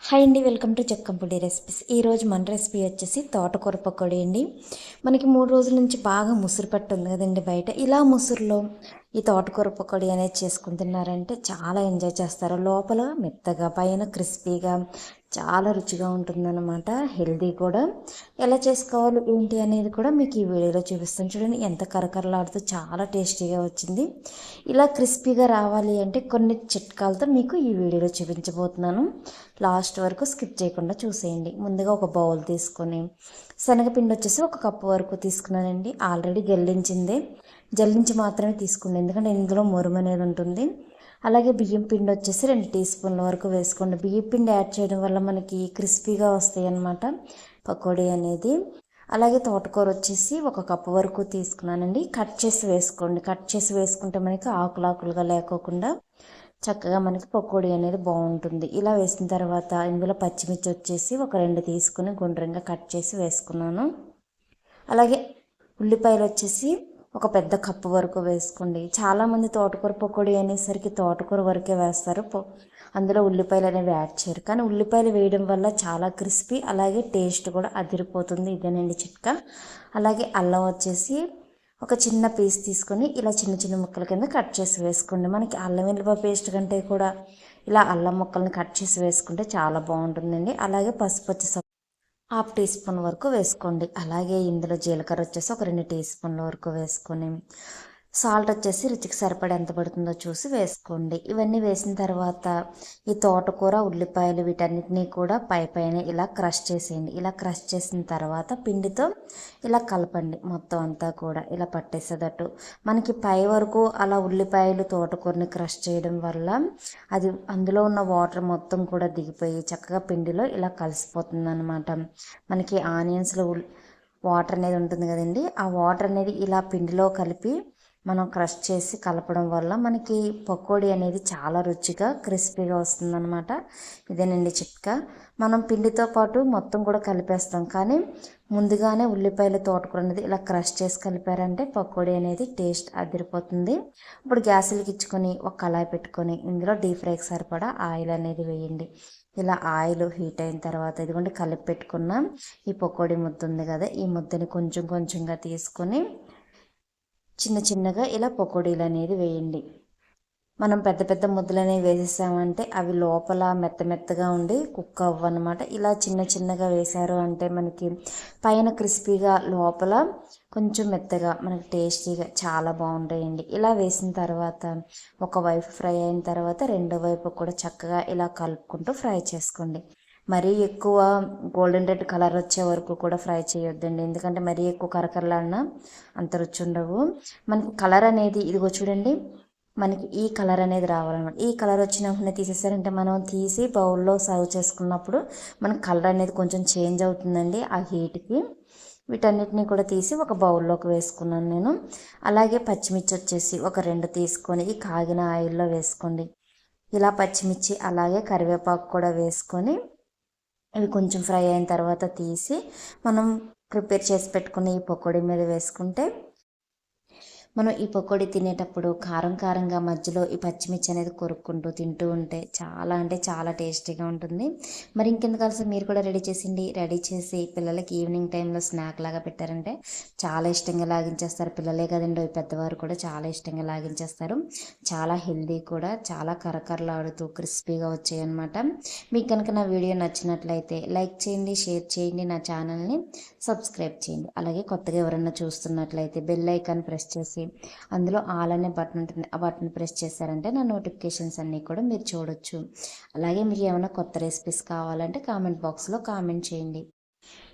Hi అండి, welcome to Jakkampudi recipes. ఈరోజు మన రెసిపీ వచ్చేసి తోటకూర పకోడీ అండి. మనకి 3 రోజుల నుంచి బాగా ముసురు పట్టుంది కదండి బయట. ఇలా ముసురులో ఈ తోటకూర పకోడీ అనేది చేసుకుని తిన్నారంటే చాలా ఎంజాయ్ చేస్తారు. లోపల మెత్తగా పైన క్రిస్పీగా చాలా రుచిగా ఉంటుందన్నమాట. హెల్దీ కూడా. ఎలా చేసుకోవాలి ఏంటి అనేది కూడా మీకు ఈ వీడియోలో చూపిస్తాను. చూడండి ఎంత కరకరలాడుతూ చాలా టేస్టీగా వచ్చింది. ఇలా క్రిస్పీగా రావాలి అంటే కొన్ని చిట్కాలతో మీకు ఈ వీడియోలో చూపించబోతున్నాను. లాస్ట్ వరకు స్కిప్ చేయకుండా చూసేయండి. ముందుగా ఒక బౌల్ తీసుకొని శనగపిండి వచ్చేసి 1 కప్పు వరకు తీసుకున్నానండి. ఆల్రెడీ జల్లించి మాత్రమే తీసుకోండి, ఎందుకంటే ఇందులో మురుము అనేది ఉంటుంది. అలాగే బియ్యం పిండి వచ్చేసి 2 టీ స్పూన్ల వరకు వేసుకోండి. బియ్యం పిండి యాడ్ చేయడం వల్ల మనకి క్రిస్పీగా వస్తాయి అన్నమాట పకోడీ అనేది. అలాగే తోటకూర వచ్చేసి 1 కప్పు వరకు తీసుకున్నానండి. కట్ చేసి వేసుకోండి. కట్ చేసి వేసుకుంటే మనకి ఆకులుగా లేకోకుండా చక్కగా మనకి పకోడీ అనేది బాగుంటుంది. ఇలా వేసిన తర్వాత ఇందులో పచ్చిమిర్చి వచ్చేసి ఒక 2 తీసుకుని గుండ్రంగా కట్ చేసి వేసుకున్నాను. అలాగే ఉల్లిపాయలు వచ్చేసి ఒక పెద్ద కప్పు వరకు వేసుకోండి. చాలామంది తోటకూర పకోడీ అనేసరికి తోటకూర వరకే వేస్తారు, అందులో ఉల్లిపాయలు అనేవి యాడ్ చేయరు. కానీ ఉల్లిపాయలు వేయడం వల్ల చాలా క్రిస్పీ, అలాగే టేస్ట్ కూడా అదిరిపోతుంది. ఇదేనండి చిట్కా. అలాగే అల్లం వచ్చేసి ఒక చిన్న పీస్ తీసుకొని ఇలా చిన్న చిన్న ముక్కల కింద కట్ చేసి వేసుకోండి. మనకి అల్లం వెల్లిపాయ పేస్ట్ కంటే కూడా ఇలా అల్లం ముక్కల్ని కట్ చేసి వేసుకుంటే చాలా బాగుంటుందండి. అలాగే పసుపు వచ్చేసి 1/2 టీ స్పూన్ వరకు వేసుకోండి. అలాగే ఇందులో జీలకర్ర వచ్చేసి ఒక 2 టీ స్పూన్ల వరకు వేసుకొని సాల్ట్ వచ్చేసి రుచికి సరిపడా ఎంత పడుతుందో చూసి వేసుకోండి. ఇవన్నీ వేసిన తర్వాత ఈ తోటకూర ఉల్లిపాయలు వీటన్నిటినీ కూడా పైన ఇలా క్రష్ చేసేయండి. ఇలా క్రష్ చేసిన తర్వాత పిండితో ఇలా కలపండి. మొత్తం అంతా కూడా ఇలా పట్టేసేటట్టు మనకి పై వరకు అలా ఉల్లిపాయలు తోటకూరని క్రష్ చేయడం వల్ల అది అందులో ఉన్న వాటర్ మొత్తం కూడా దిగిపోయి చక్కగా పిండిలో ఇలా కలిసిపోతుంది అన్నమాట. మనకి ఆనియన్స్లో వాటర్ అనేది ఉంటుంది కదండి, ఆ వాటర్ అనేది ఇలా పిండిలో కలిపి మనం క్రష్ చేసి కలపడం వల్ల మనకి పకోడీ అనేది చాలా రుచిగా క్రిస్పీగా వస్తుందన్నమాట. ఇదేనండి చిట్కా. మనం పిండితో పాటు మొత్తం కూడా కలిపేస్తాం, కానీ ముందుగానే ఉల్లిపాయలు తోటకూర అనేది ఇలా క్రష్ చేసి కలిపారంటే పకోడీ అనేది టేస్ట్ అదిరిపోతుంది. ఇప్పుడు గ్యాసులకి ఇచ్చుకొని ఒక కళాయి పెట్టుకొని ఇందులో డీప్ ఫ్రైకి సరిపడా ఆయిల్ అనేది వేయండి. ఇలా ఆయిల్ హీట్ అయిన తర్వాత ఇదిగోండి కలిపి పెట్టుకున్న ఈ పకోడీ ముద్ద ఉంది కదా, ఈ ముద్దని కొంచెం కొంచెంగా తీసుకొని చిన్నగా ఇలా పకోడీలు అనేది వేయండి. మనం పెద్ద పెద్ద ముద్దలు అనేవి వేసేసామంటే అవి లోపల మెత్తగా ఉండి కుక్ అవ్వన్నమాట. ఇలా చిన్నగా వేశారు అంటే మనకి పైన క్రిస్పీగా లోపల కొంచెం మెత్తగా మనకి టేస్టీగా చాలా బాగుంటాయండి. ఇలా వేసిన తర్వాత ఒకవైపు ఫ్రై అయిన తర్వాత రెండో వైపు కూడా చక్కగా ఇలా కలుపుకుంటూ ఫ్రై చేసుకోండి. మరీ ఎక్కువ గోల్డెన్ రెడ్ కలర్ వచ్చే వరకు కూడా ఫ్రై చేయొద్దండి, ఎందుకంటే మరీ ఎక్కువ కరకరలాడినా అంత రుచి ఉండవు. మనకి కలర్ అనేది ఇదిగో చూడండి, మనకి ఈ కలర్ అనేది రావాలన్నమాట. ఈ కలర్ వచ్చినప్పుడు తీసేసారంటే మనం తీసి బౌల్లో సర్వ్ చేసుకున్నప్పుడు మనకి కలర్ అనేది కొంచెం చేంజ్ అవుతుందండి ఆ హీట్కి. వీటన్నిటిని కూడా తీసి ఒక బౌల్లోకి వేసుకున్నాను నేను. అలాగే పచ్చిమిర్చి వచ్చేసి ఒక 2 తీసుకొని ఈ కాగిన ఆయిల్లో వేసుకోండి. ఇలా పచ్చిమిర్చి అలాగే కరివేపాకు కూడా వేసుకొని ఇవి కొంచెం ఫ్రై అయిన తర్వాత తీసి మనం ప్రిపేర్ చేసి పెట్టుకుని ఈ పకోడీ మీద వేసుకుంటే మనం ఈ పకోడీ తినేటప్పుడు కారంగా మధ్యలో ఈ పచ్చిమిర్చి అనేది కొరుక్కుంటూ తింటూ ఉంటే చాలా అంటే చాలా టేస్టీగా ఉంటుంది. మరి ఇంకెందుకు కలిసి మీరు కూడా రెడీ చేసి పిల్లలకి ఈవినింగ్ టైంలో స్నాక్ లాగా పెట్టారంటే చాలా ఇష్టంగా లాగించేస్తారు. పిల్లలే కదండి, పెద్దవారు కూడా చాలా ఇష్టంగా లాగించేస్తారు. చాలా హెల్దీ కూడా, చాలా కరకరలాడుతూ క్రిస్పీగా వచ్చాయన్నమాట. మీకు కనుక నా వీడియో నచ్చినట్లయితే లైక్ చేయండి, షేర్ చేయండి, నా ఛానల్ని సబ్స్క్రైబ్ చేయండి. అలాగే కొత్తగా ఎవరైనా చూస్తున్నట్లయితే బెల్ ఐకాన్ ప్రెస్ చేసి అందులో ఆల్ అనే బటన్ ఉంటుంది, ఆ బటన్ ప్రెస్ చేశారంటే నా నోటిఫికేషన్స్ అన్నీ కూడా మీరు చూడొచ్చు. అలాగే మీకు ఏమైనా కొత్త రెసిపీస్ కావాలంటే కామెంట్ బాక్స్లో కామెంట్ చేయండి.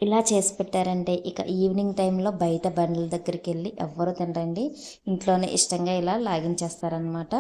ఇలా చేసి పెట్టారంటే ఇక ఈవినింగ్ టైంలో బయట బండ్ల దగ్గరికి వెళ్ళి ఎవ్వరూ తినరండి, ఇంట్లోనే ఇష్టంగా ఇలా లాగించేస్తారనమాట.